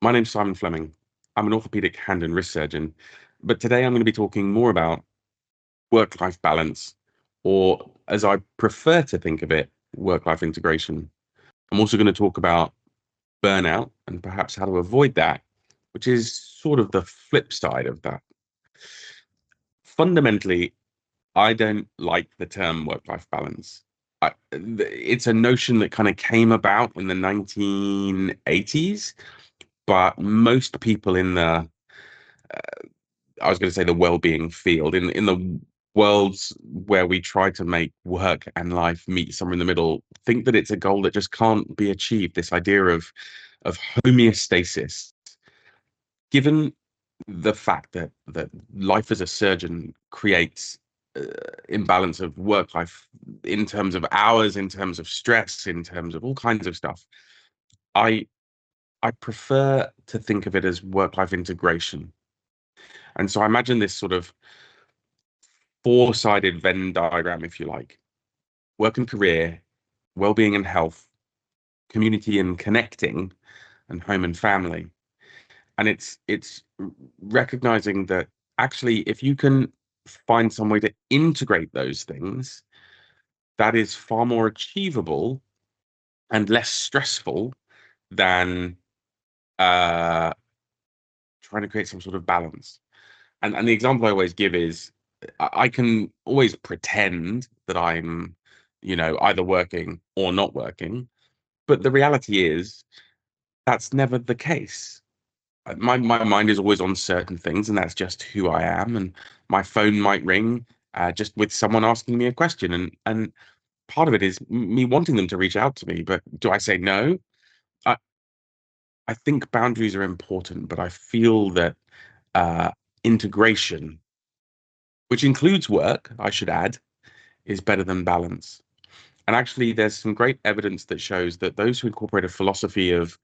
My name's Simon Fleming. I'm an orthopedic hand and wrist surgeon, but today I'm going to be talking more about work-life balance, or as I prefer to think of it, work-life integration. I'm also going to talk about burnout and perhaps how to avoid that, which is sort of the flip side of that. Fundamentally, I don't like the term work-life balance. It's a notion that kind of came about in the 1980s, but most people in the I was going to say the well-being field in the worlds where we try to make work and life meet somewhere in the middle, think that it's a goal that just can't be achieved. This idea of homeostasis, given the fact that life as a surgeon creates imbalance of work life in terms of hours, in terms of stress, in terms of all kinds of stuff. I I prefer to think of it as work life integration. And so I imagine this sort of four-sided Venn diagram, if you like: work and career, well-being and health, community and connecting, and home and family. And it's recognizing that actually, if you can find some way to integrate those things, that is far more achievable and less stressful than uh, trying to create some sort of balance. And the example I always give is I can always pretend that I'm, either working or not working, but the reality is that's never the case. My mind is always on certain things, and that's just who I am. And my phone might ring just with someone asking me a question, and part of it is me wanting them to reach out to me. But do I say no? I I think boundaries are important, but I feel that uh, integration, which includes work, I should add, is better than balance. And actually, there's some great evidence that shows that those who incorporate a philosophy of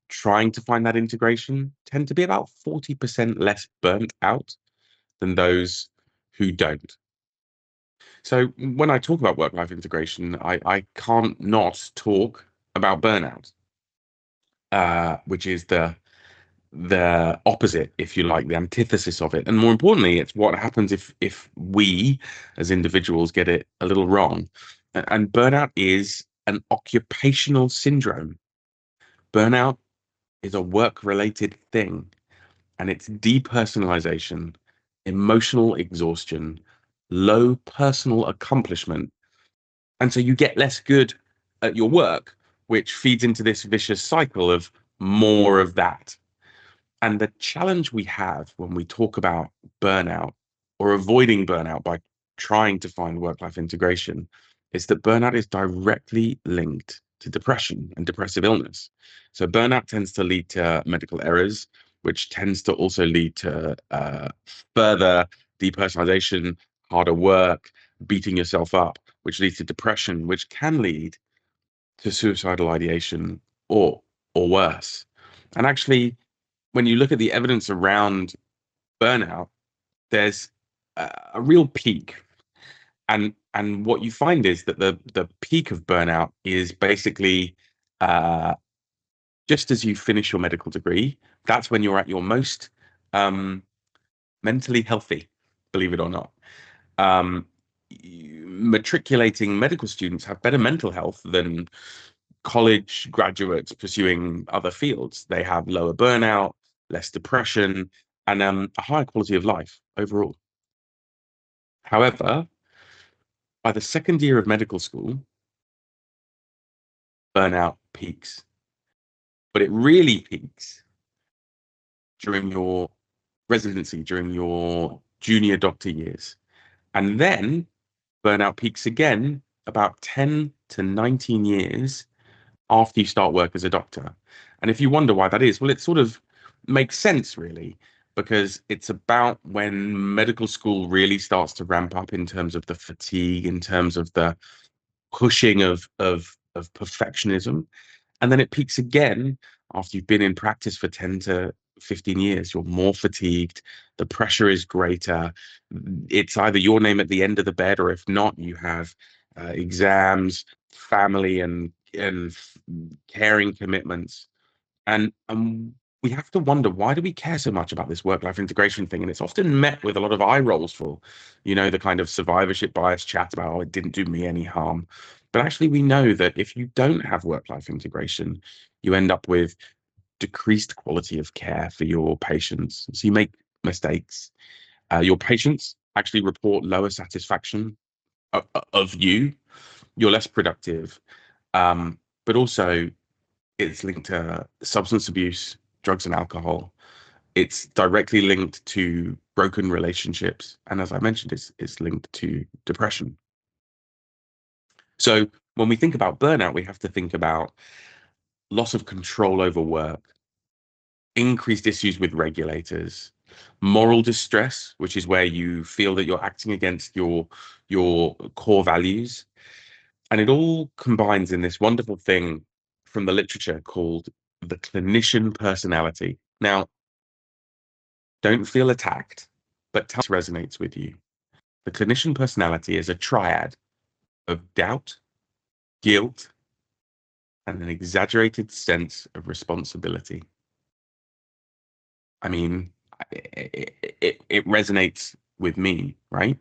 trying to find that integration tend to be about 40% less burnt out than those who don't. So when I talk about work-life integration, I can't not talk about burnout, which is the opposite, if you like, the antithesis of it. And more importantly, it's what happens if we as individuals get it a little wrong. And burnout is an occupational syndrome. Burnout is a work-related thing, and it's depersonalization, emotional exhaustion, low personal accomplishment. And so you get less good at your work, which feeds into this vicious cycle of more of that. And the challenge we have when we talk about burnout or avoiding burnout by trying to find work-life integration is that burnout is directly linked to depression and depressive illness. So burnout tends to lead to medical errors, which tends to also lead to further depersonalization, harder work, beating yourself up, which leads to depression, which can lead to suicidal ideation or or worse. And actually, when you look at the evidence around burnout, there's a real peak. And what you find is that the peak of burnout is basically uh, just as you finish your medical degree. That's when you're at your most um, mentally healthy, believe it or not. Um, Matriculating medical students have better mental health than college graduates pursuing other fields. They have lower burnout, less depression, and a higher quality of life overall. However, by the second year of medical school, burnout peaks, but it really peaks during your residency, during your junior doctor years. And then burnout peaks again about 10 to 19 years after you start work as a doctor. And if you wonder why that is, well, it sort of makes sense, really, because it's about when medical school really starts to ramp up in terms of the fatigue, in terms of the pushing of perfectionism. And then it peaks again after you've been in practice for 10 to 15 years. You're more fatigued, the pressure is greater. It's either your name at the end of the bed, or if not, you have exams, family, and caring commitments. And we have to wonder, why do we care so much about this work-life integration thing? And it's often met with a lot of eye rolls for, the kind of survivorship bias chat about, oh, it didn't do me any harm. But actually, we know that if you don't have work-life integration, you end up with decreased quality of care for your patients. So you make mistakes. Your patients actually report lower satisfaction of you. You're less productive. But also, it's linked to substance abuse, drugs and alcohol. It's directly linked to broken relationships. And as I mentioned, it's linked to depression. So when we think about burnout, we have to think about loss of control over work, increased issues with regulators, moral distress, which is where you feel that you're acting against your core values. And it all combines in this wonderful thing from the literature called the clinician personality. Now, don't feel attacked, but tell us what resonates with you. The clinician personality is a triad of doubt, guilt, and an exaggerated sense of responsibility. I mean, it resonates with me, right?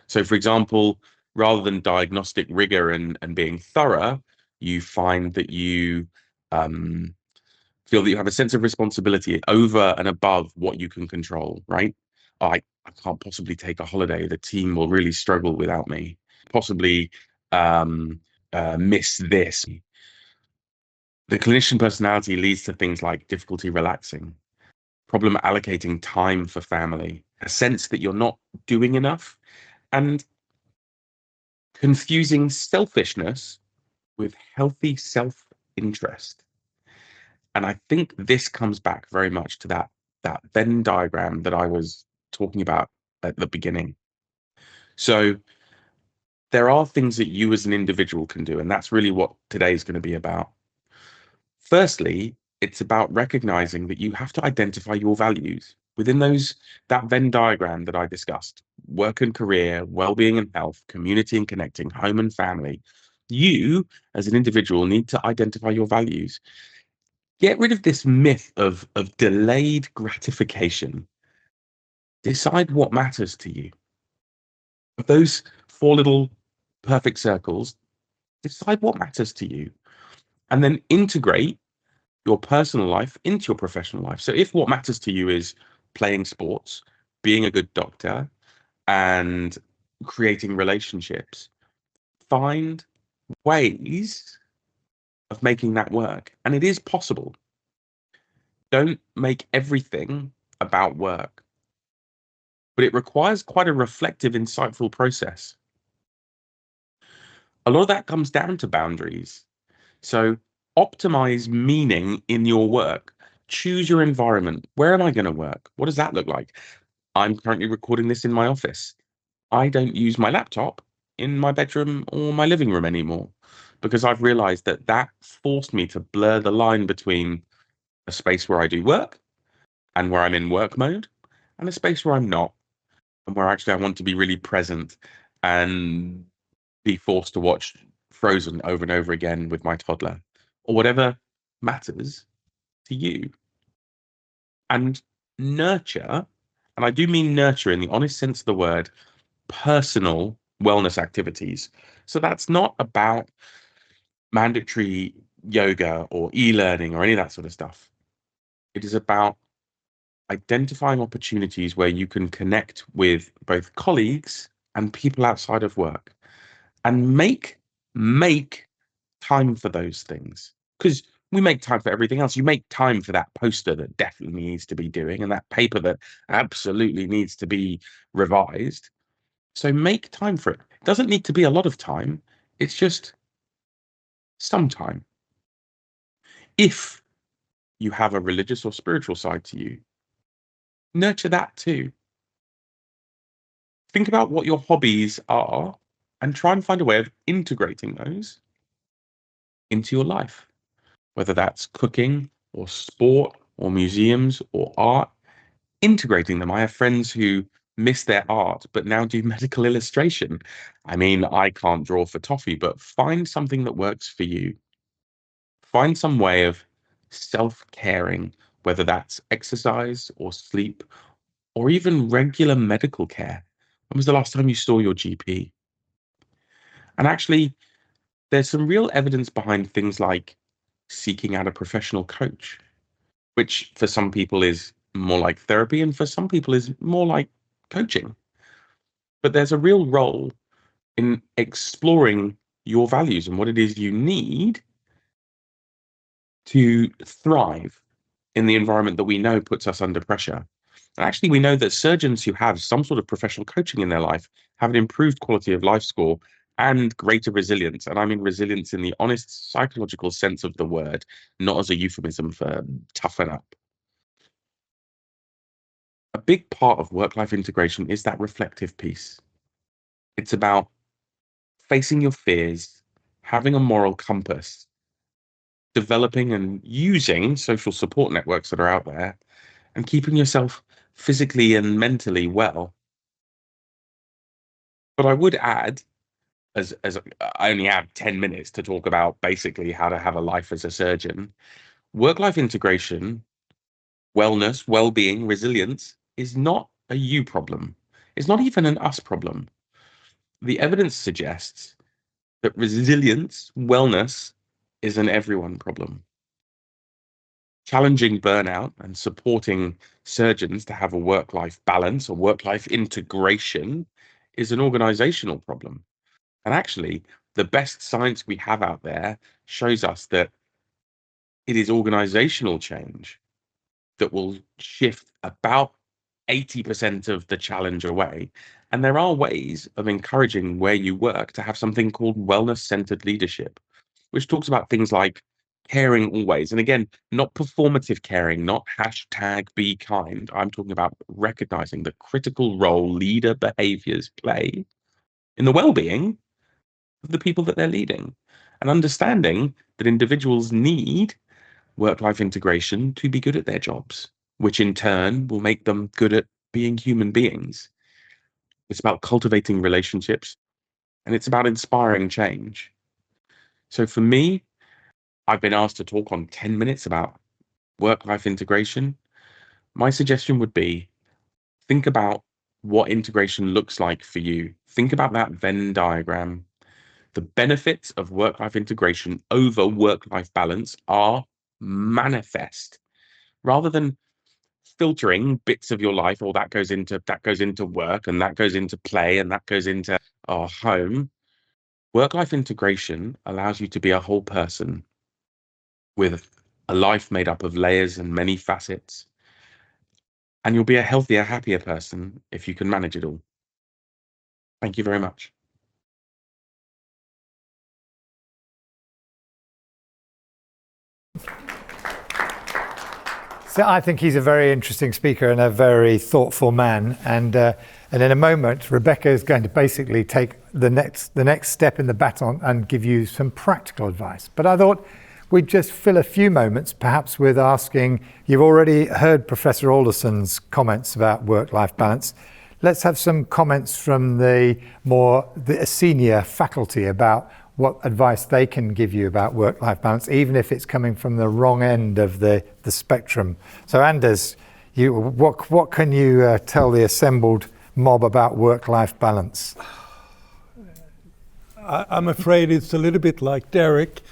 So, for example, rather than diagnostic rigor and being thorough, you find that you um, feel that you have a sense of responsibility over and above what you can control, right? I can't possibly take a holiday. The team will really struggle without me. Possibly um, miss this. The clinician personality leads to things like difficulty relaxing, problem allocating time for family, a sense that you're not doing enough, and confusing selfishness with healthy self-interest. And I think this comes back very much to that Venn diagram that I was talking about at the beginning. So there are things that you as an individual can do, and that's really what today is going to be about. Firstly, it's about recognizing that you have to identify your values within that Venn diagram that I discussed: work and career, well-being and health, community and connecting, home and family. You, as an individual, need to identify your values. Get rid of this myth of delayed gratification. Decide what matters to you. Of those four little perfect circles, decide what matters to you, and then integrate your personal life into your professional life. So if what matters to you is playing sports, being a good doctor, and creating relationships, find ways of making that work. And it is possible. Don't make everything about work, but it requires quite a reflective, insightful process. A lot of that comes down to boundaries. So optimize meaning in your work. Choose your environment. Where am I going to work? What does that look like? I'm currently recording this in my office. I don't use my laptop in my bedroom or my living room anymore because I've realized that forced me to blur the line between a space where I do work and where I'm in work mode, and a space where I'm not, and where actually I want to be really present and be forced to watch Frozen over and over again with my toddler, or whatever matters to you. And nurture, and I do mean nurture in the honest sense of the word, personal wellness activities. So that's not about mandatory yoga or e-learning or any of that sort of stuff. It is about identifying opportunities where you can connect with both colleagues and people outside of work, and make time for those things, because we make time for everything else. You make time for that poster that definitely needs to be doing and that paper that absolutely needs to be revised. So make time for it. It doesn't need to be a lot of time. It's just some time. If you have a religious or spiritual side to you, nurture that too. Think about what your hobbies are and try and find a way of integrating those into your life, whether that's cooking or sport or museums or art, integrating them. I have friends who miss their art but now do medical illustration. I mean, I can't draw for toffee, but find something that works for you. Find some way of self-caring, whether that's exercise or sleep or even regular medical care. When was the last time you saw your GP? And actually, there's some real evidence behind things like seeking out a professional coach, which for some people is more like therapy and for some people is more like coaching. But there's a real role in exploring your values and what it is you need to thrive in the environment that we know puts us under pressure. And actually, we know that surgeons who have some sort of professional coaching in their life have an improved quality of life score and greater resilience. And I mean resilience in the honest psychological sense of the word, not as a euphemism for toughen up. A big part of work-life integration is that reflective piece. It's about facing your fears, having a moral compass, developing and using social support networks that are out there, and keeping yourself physically and mentally well. But I would add, as I only have 10 minutes to talk about basically how to have a life as a surgeon, work-life integration, wellness, well-being, resilience is not a you problem. It's not even an us problem. The evidence suggests that resilience, wellness is an everyone problem. Challenging burnout and supporting surgeons to have a work-life balance or work-life integration is an organizational problem. And actually, the best science we have out there shows us that it is organizational change that will shift about 80% of the challenge away. And there are ways of encouraging where you work to have something called wellness-centered leadership, which talks about things like caring always. And again, not performative caring, not hashtag be kind. I'm talking about recognizing the critical role leader behaviors play in the well-being of the people that they're leading, and understanding that individuals need work-life integration to be good at their jobs, which in turn will make them good at being human beings. It's about cultivating relationships and it's about inspiring change. So for me, I've been asked to talk on 10 minutes about work-life integration. My suggestion would be think about what integration looks like for you. Think about that Venn diagram. The benefits of work-life integration over work-life balance are manifest rather than filtering bits of your life, or that goes into work and that goes into play and that goes into our home. Work-life integration allows you to be a whole person with a life made up of layers and many facets. And you'll be a healthier, happier person if you can manage it all. Thank you very much. So I think he's a very interesting speaker and a very thoughtful man. And in a moment, Rebecca is going to basically take the next step in the baton and give you some practical advice. But I thought we'd just fill a few moments, perhaps with asking, you've already heard Professor Alderson's comments about work-life balance. Let's have some comments from the senior faculty about what advice they can give you about work-life balance, even if it's coming from the wrong end of the spectrum. So Anders, what can you tell the assembled mob about work-life balance? I'm afraid it's a little bit like Derek.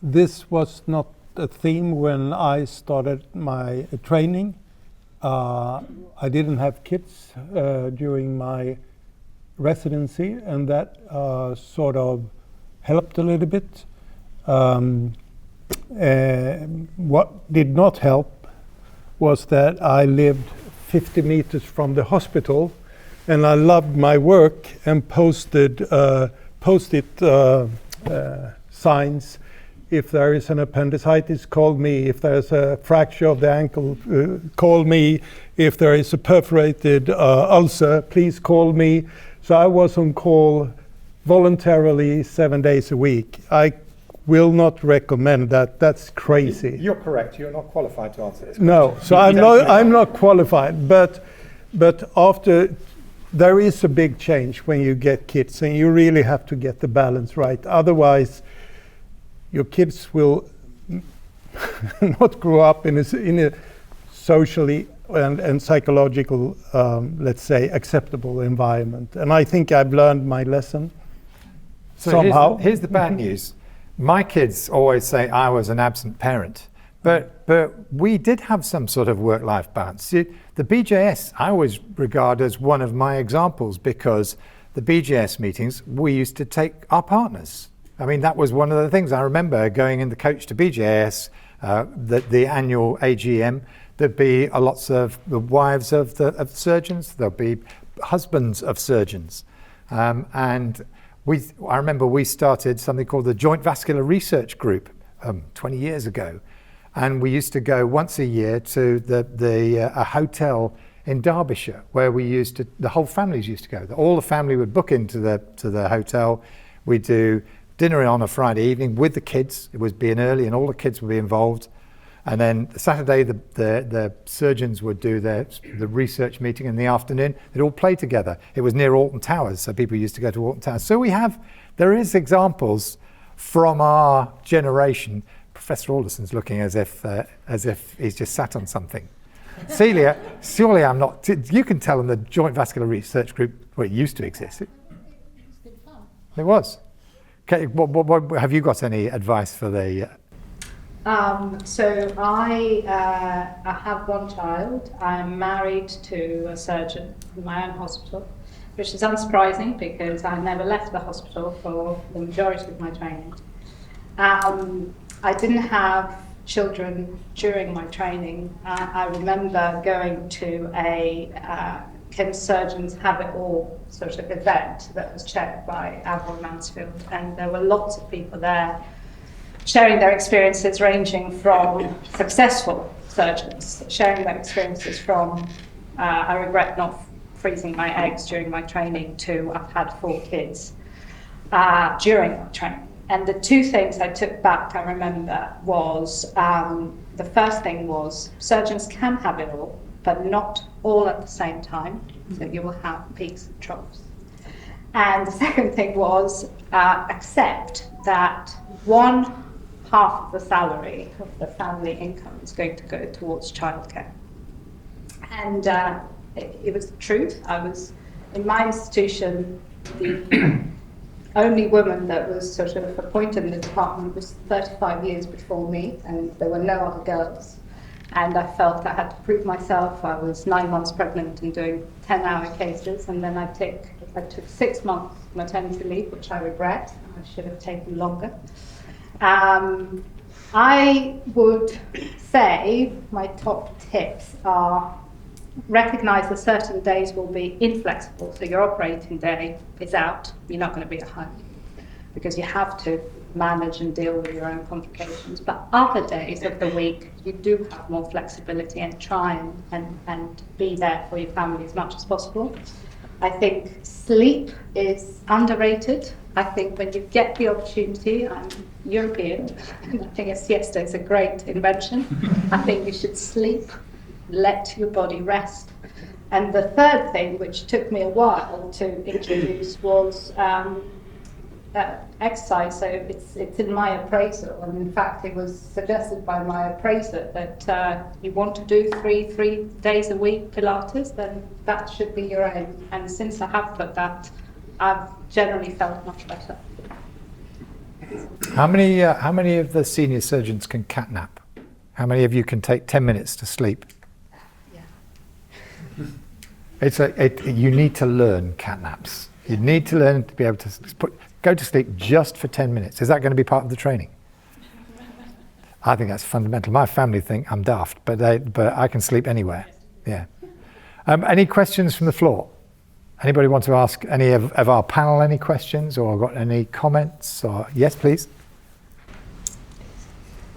This was not a theme when I started my training. I didn't have kids during my residency, and that sort of helped a little bit. What did not help was that I lived 50 meters from the hospital, and I loved my work and posted post-it signs. If there is an appendicitis, call me. If there's a fracture of the ankle, call me. If there is a perforated ulcer, please call me. So I was on call voluntarily 7 days a week. I will not recommend that. That's crazy. You're correct. You're not qualified to answer this. No, so I'm not qualified. But after, there is a big change when you get kids, and you really have to get the balance right. Otherwise, your kids will not grow up in a socially and psychological, let's say, acceptable environment. And I think I've learned my lesson somehow. Here's the bad news. My kids always say I was an absent parent, but we did have some sort of work-life balance. The BJS I always regard as one of my examples, because the BJS meetings, we used to take our partners. I mean, that was one of the things I remember going in the coach to BJS, the annual AGM. There'd be lots of the wives of surgeons. There'll be husbands of surgeons, and I remember we started something called the Joint Vascular Research Group 20 years ago, and we used to go once a year to a hotel in Derbyshire where the whole families used to go. All the family would book into the hotel. We'd do dinner on a Friday evening with the kids. It was being early, and all the kids would be involved. And then Saturday, the surgeons would do the research meeting in the afternoon. They'd all play together. It was near Alton Towers, so people used to go to Alton Towers. So there is examples from our generation. Professor Alderson's looking as if he's just sat on something. Celia, surely I'm not. You can tell them the Joint Vascular Research Group, well, it used to exist. It was. Okay, what have you got any advice for the? So I have one child. I'm married to a surgeon in my own hospital, which is unsurprising because I never left the hospital for the majority of my training. I didn't have children during my training. I remember going to a Can Surgeons Have It All sort of event that was chaired by Avril Mansfield, and there were lots of people there sharing their experiences, ranging from successful surgeons, sharing their experiences from I regret not freezing my eggs during my training, to I've had 4 kids during my training. And the 2 things I took back, I remember, was the first thing was surgeons can have it all, but not all at the same time, so you will have peaks and troughs. And the second thing was accept that one half of the salary of the family income is going to go towards childcare. And it was the truth. I was, in my institution, the only woman that was sort of appointed in the department was 35 years before me, and there were no other girls. And I felt I had to prove myself. I was 9 months pregnant and doing 10-hour cases, and then I took 6 months maternity leave, which I regret. I should have taken longer. I would say my top tips are recognize that certain days will be inflexible. So your operating day is out, you're not going to be at home because you have to manage and deal with your own complications. But other days of the week, you do have more flexibility and try and be there for your family as much as possible. I think sleep is underrated. I think when you get the opportunity, I'm European, and I think a siesta is a great invention. I think you should sleep, let your body rest. And the third thing, which took me a while to introduce, was exercise. So it's in my appraisal, and in fact it was suggested by my appraiser that you want to do three days a week Pilates, then that should be your aim. And since I have put that, I've generally felt much better. How many of the senior surgeons can catnap? How many of you can take 10 minutes to sleep? Yeah. You need to learn catnaps. You need to learn to be able to go to sleep just for 10 minutes. Is that going to be part of the training? I think that's fundamental. My family think I'm daft, but I can sleep anywhere. Yeah. Any questions from the floor? Anybody want to ask any of our panel any questions or got any comments? Or yes, please.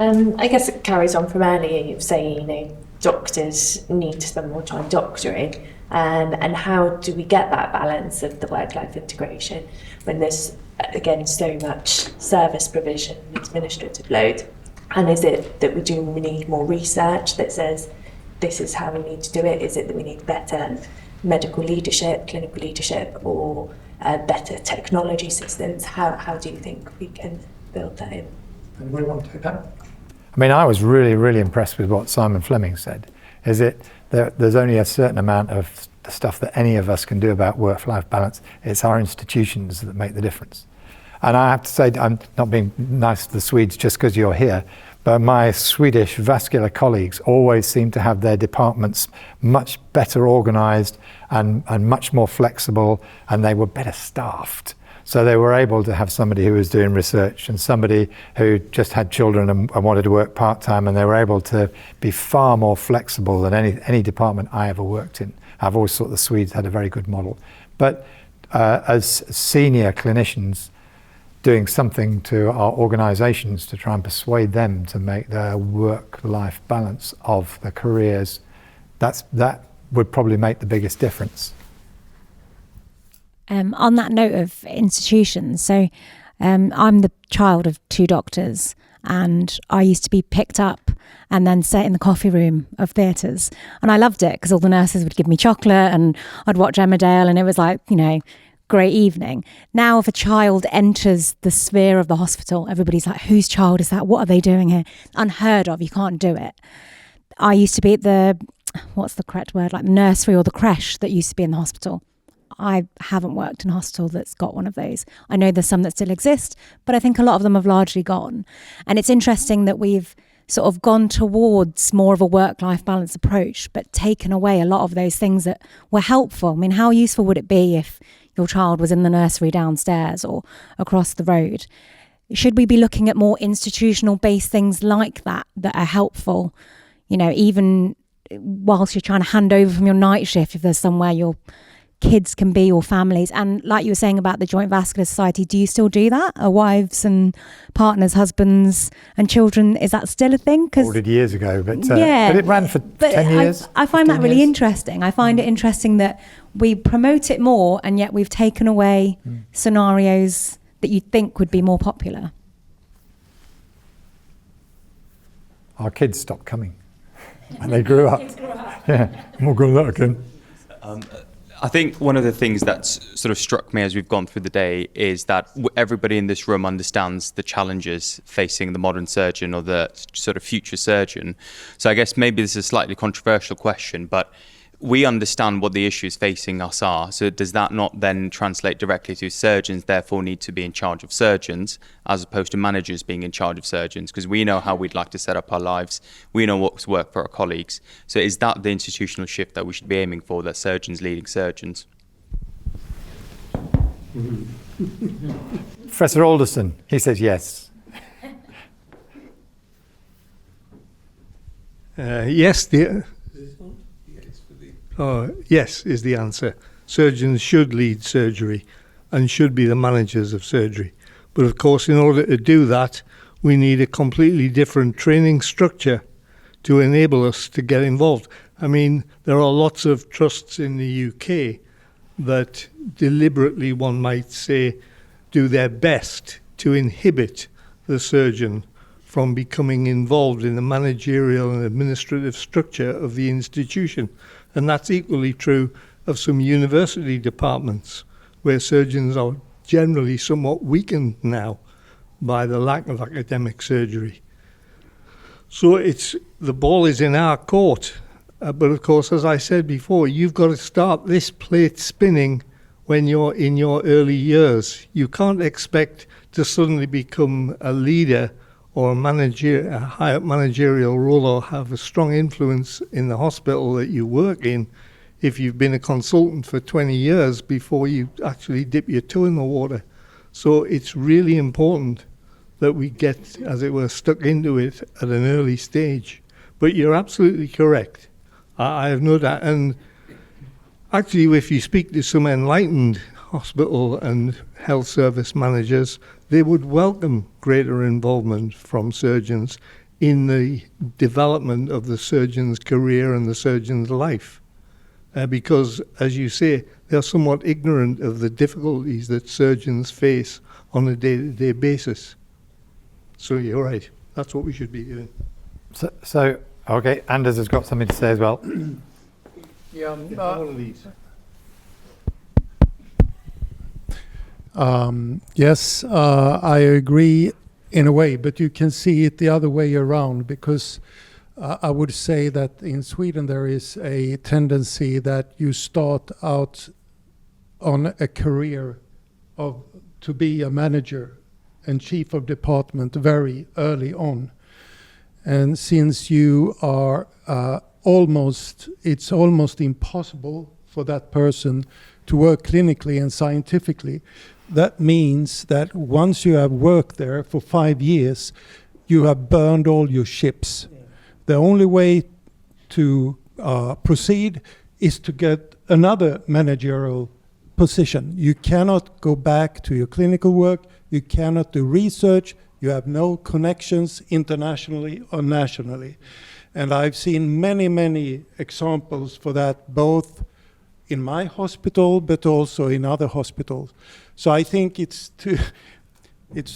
I guess it carries on from earlier. You say, doctors need to spend more time doctoring, and how do we get that balance of the work-life integration when there's again so much service provision, administrative load? And is it that we need more research that says this is how we need to do it? Is it that we need better medical leadership, clinical leadership, or better technology systems? How do you think we can build that in? Anybody want to take that? I mean, I was really, really impressed with what Simon Fleming said. Is it there's only a certain amount of the stuff that any of us can do about work-life balance. It's our institutions that make the difference. And I have to say, I'm not being nice to the Swedes just because you're here, but my Swedish vascular colleagues always seem to have their departments much better organised and much more flexible, and they were better staffed. So they were able to have somebody who was doing research and somebody who just had children and wanted to work part-time, and they were able to be far more flexible than any department I ever worked in. I've always thought the Swedes had a very good model. But as senior clinicians, doing something to our organisations to try and persuade them to make their work-life balance of the careers, that would probably make the biggest difference. On that note of institutions, so I'm the child of 2 doctors, and I used to be picked up and then set in the coffee room of theatres, and I loved it because all the nurses would give me chocolate and I'd watch Emmerdale, and it was like, great evening. Now if a child enters the sphere of the hospital, everybody's like, whose child is that? What are they doing here? Unheard of. You can't do it. I used to be at the, what's the correct word, like the nursery or the creche that used to be in the hospital. I haven't worked in a hospital that's got one of those. I know there's some that still exist, but I think a lot of them have largely gone. And it's interesting that we've sort of gone towards more of a work-life balance approach, but taken away a lot of those things that were helpful. I mean, how useful would it be if your child was in the nursery downstairs or across the road? Should we be looking at more institutional-based things like that are helpful? Even whilst you're trying to hand over from your night shift, if there's somewhere your kids can be, or families. And like you were saying about the Joint Vascular Society, do you still do that? Are wives and partners, husbands and children, is that still a thing? Ordered years ago, but it ran for 10 years. I find that really interesting. I find it interesting that we promote it more, and yet we've taken away scenarios that you'd think would be more popular. Our kids stopped coming when they grew up. Yeah, I'm not going to that again. I think one of the things that's sort of struck me as we've gone through the day is that everybody in this room understands the challenges facing the modern surgeon or the sort of future surgeon. So I guess maybe this is a slightly controversial question, but we understand what the issues facing us are. So does that not then translate directly to surgeons therefore need to be in charge of surgeons as opposed to managers being in charge of surgeons? Because we know how we'd like to set up our lives. We know what's work for our colleagues. So is that the institutional shift that we should be aiming for, that surgeons leading surgeons? Professor Alderson, he says yes. Yes, yes is the answer. Surgeons should lead surgery and should be the managers of surgery. But of course, in order to do that, we need a completely different training structure to enable us to get involved. I mean, there are lots of trusts in the UK that deliberately, one might say, do their best to inhibit the surgeon from becoming involved in the managerial and administrative structure of the institution. And that's equally true of some university departments where surgeons are generally somewhat weakened now by the lack of academic surgery. So the ball is in our court. But of course, as I said before, you've got to start this plate spinning when you're in your early years. You can't expect to suddenly become a leader or a high managerial role or have a strong influence in the hospital that you work in if you've been a consultant for 20 years before you actually dip your toe in the water. So it's really important that we get, as it were, stuck into it at an early stage. But you're absolutely correct. I have no doubt. And actually, if you speak to some enlightened hospital and health service managers, they would welcome greater involvement from surgeons in the development of the surgeon's career and the surgeon's life. Because, as you say, they're somewhat ignorant of the difficulties that surgeons face on a day-to-day basis. So you're right. That's what we should be doing. So okay, Anders has got something to say as well. Yes, I agree in a way, but you can see it the other way around, because I would say that in Sweden there is a tendency that you start out on a career to be a manager and chief of department very early on. And since you are it's almost impossible for that person to work clinically and scientifically, that means that once you have worked there for 5 years, you have burned all your ships. Yeah. The only way to proceed is to get another managerial position. You cannot go back to your clinical work, you cannot do research, you have no connections internationally or nationally. And I've seen many, many examples for that, both in my hospital, but also in other hospitals. So I think it's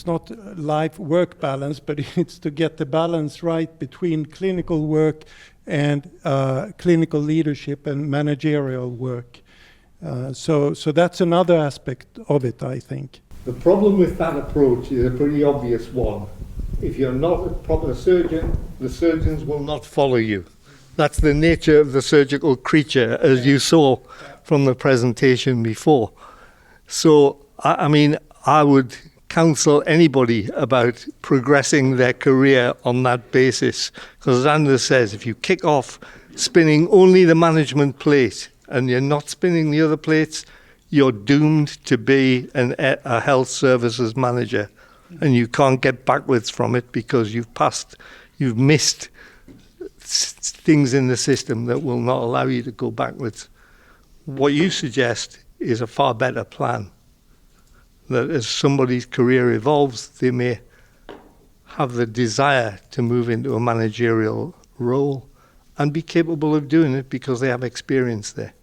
not life-work balance, but it's to get the balance right between clinical work and clinical leadership and managerial work. So that's another aspect of it, I think. The problem with that approach is a pretty obvious one. If you're not a proper surgeon, the surgeons will not follow you. That's the nature of the surgical creature, as you saw from the presentation before. So, I mean, I would counsel anybody about progressing their career on that basis. Because as Anders says, if you kick off spinning only the management plate and you're not spinning the other plates, you're doomed to be a health services manager. And you can't get backwards from it because you've missed things in the system that will not allow you to go backwards. What you suggest is a far better plan. That as somebody's career evolves, they may have the desire to move into a managerial role and be capable of doing it because they have experience there.